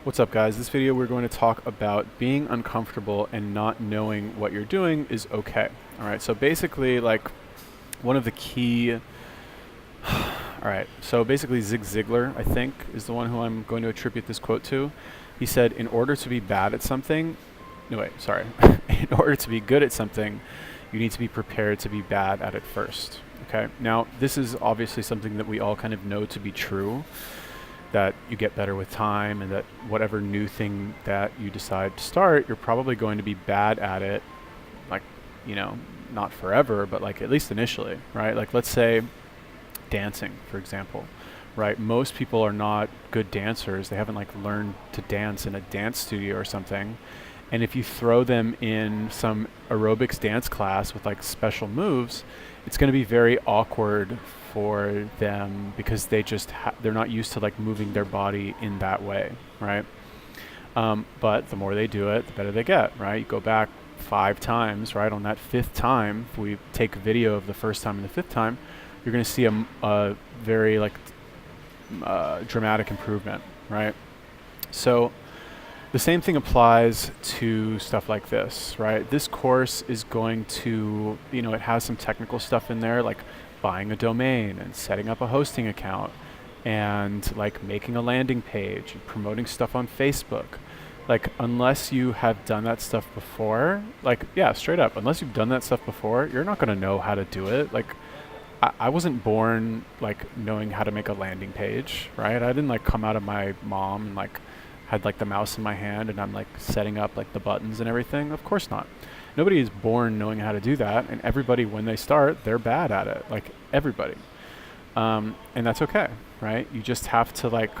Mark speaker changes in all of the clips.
Speaker 1: What's up, guys? This video we're going to talk about being uncomfortable and not knowing what you're doing is okay. All right, so basically, like, one of the key. All right, so basically Zig Ziglar, I think, is the one who I'm going to attribute this quote to. He said, in order to be bad at something, no, wait, sorry. In order to be good at something, you need to be prepared to be bad at it first. Okay, now this is obviously something that we all kind of know to be true, that you get better with time, and that whatever new thing that you decide to start, you're probably going to be bad at it, like, not forever, but like at least initially, right? Like, let's say dancing, for example, right? Most people are not good dancers. They haven't like learned to dance in a dance studio or something. And if you throw them in some aerobics dance class with like special moves, it's going to be very awkward for them because they're not used to like moving their body in that way, right? But the more they do it, the better they get, right? You go back 5 times, right? On that 5th time, if we take a video of the first time and the 5th time, you're going to see a very like dramatic improvement, right? So the same thing applies to stuff like this, right? This course is going to, it has some technical stuff in there, like buying a domain and setting up a hosting account and like making a landing page and promoting stuff on Facebook. Like, unless you have done that stuff before, like, yeah, straight up, unless you've done that stuff before, you're not going to know how to do it. Like, I wasn't born like knowing how to make a landing page, right? I didn't like come out of my mom and like had like the mouse in my hand and I'm like setting up like the buttons and everything. Of course not. Nobody is born knowing how to do that, and everybody, when they start, they're bad at it. Like, everybody, and that's okay, right? You just have to like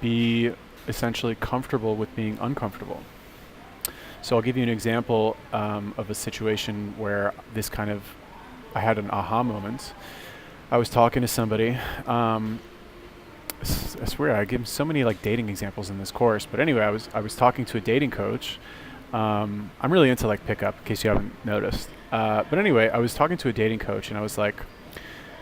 Speaker 1: be essentially comfortable with being uncomfortable. So I'll give you an example of a situation where I had an aha moment. I was talking to somebody. I swear I give so many like dating examples in this course, but anyway, I was talking to a dating coach. I'm really into like pickup, in case you haven't noticed. But anyway, I was talking to a dating coach, and I was like,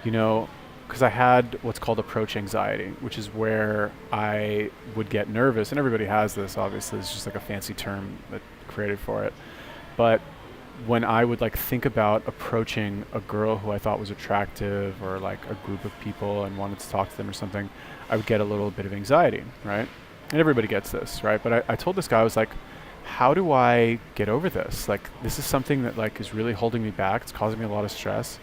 Speaker 1: because I had what's called approach anxiety, which is where I would get nervous, and everybody has this. Obviously, it's just like a fancy term that created for it. But when I would like think about approaching a girl who I thought was attractive, or like a group of people and wanted to talk to them or something, I would get a little bit of anxiety, right? And everybody gets this, right? But I told this guy, I was like, how do I get over this? Like, this is something that like is really holding me back. It's causing me a lot of stress.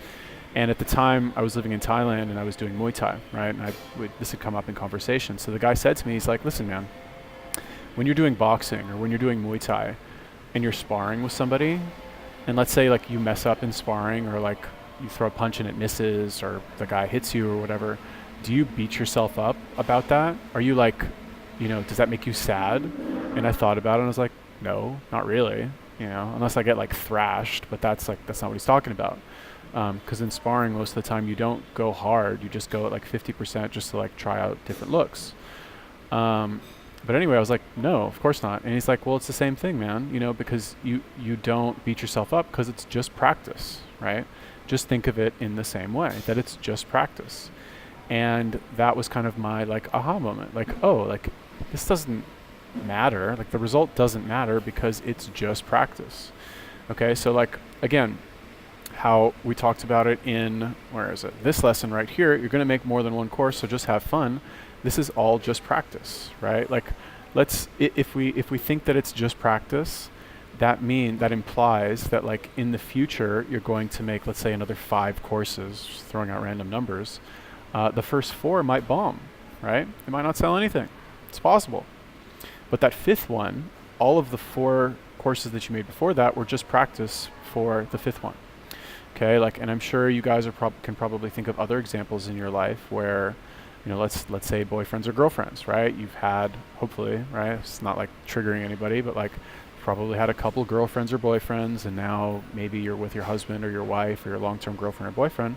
Speaker 1: And at the time I was living in Thailand and I was doing Muay Thai, right? And this had come up in conversation. So the guy said to me, he's like, listen, man, when you're doing boxing or when you're doing Muay Thai and you're sparring with somebody, and let's say like you mess up in sparring, or like you throw a punch and it misses, or the guy hits you or whatever, do you beat yourself up about that? Are you like, does that make you sad? And I thought about it and I was like, no, not really, unless I get like thrashed, but that's not what he's talking about. Because in sparring, most of the time you don't go hard, you just go at like 50% just to like try out different looks. But anyway, I was like, no, of course not. And he's like, well, it's the same thing, man, because you don't beat yourself up because it's just practice, right? Just think of it in the same way, that it's just practice. And that was kind of my like aha moment. Like, oh, like this doesn't matter. Like, the result doesn't matter because it's just practice. Okay, so like, again, how we talked about it in, where is it? This lesson right here, you're going to make more than one course, so just have fun. This is all just practice, right? Like, if we think that it's just practice, that implies that like in the future you're going to make, let's say, another 5 courses, just throwing out random numbers. The first 4 might bomb, right? It might not sell anything. It's possible. But that 5th one, all of the 4 courses that you made before that were just practice for the 5th one. Okay, like, and I'm sure you guys can probably think of other examples in your life where, let's say boyfriends or girlfriends, right? You've had, hopefully, right? It's not like triggering anybody, but like probably had a couple girlfriends or boyfriends, and now maybe you're with your husband or your wife or your long-term girlfriend or boyfriend.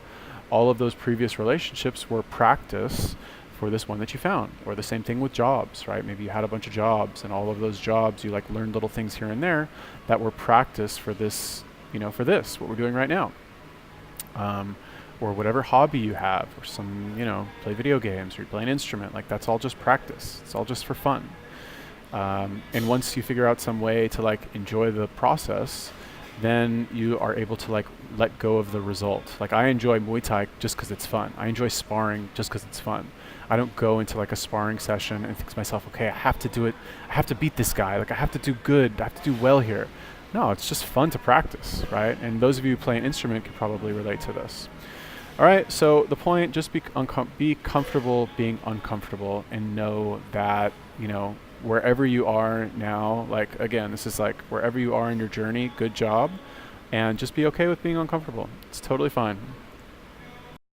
Speaker 1: All of those previous relationships were practice for this one that you found. Or the same thing with jobs, right? Maybe you had a bunch of jobs, and all of those jobs you like learned little things here and there that were practice for this, what we're doing right now. or whatever hobby you have, or some, play video games, or you play an instrument, like that's all just practice. It's all just for fun. And once you figure out some way to like enjoy the process, then you are able to like let go of the result. Like I enjoy Muay Thai just because it's fun. I enjoy sparring just because it's fun. I don't go into like a sparring session and think to myself, okay, I have to do it. I have to beat this guy. Like I have to do good. I have to do well here. No, it's just fun to practice, right? And those of you who play an instrument can probably relate to this. All right, so the point, just be comfortable being uncomfortable, and know that, wherever you are now, like again, this is like wherever you are in your journey, good job, and just be okay with being uncomfortable. It's totally fine.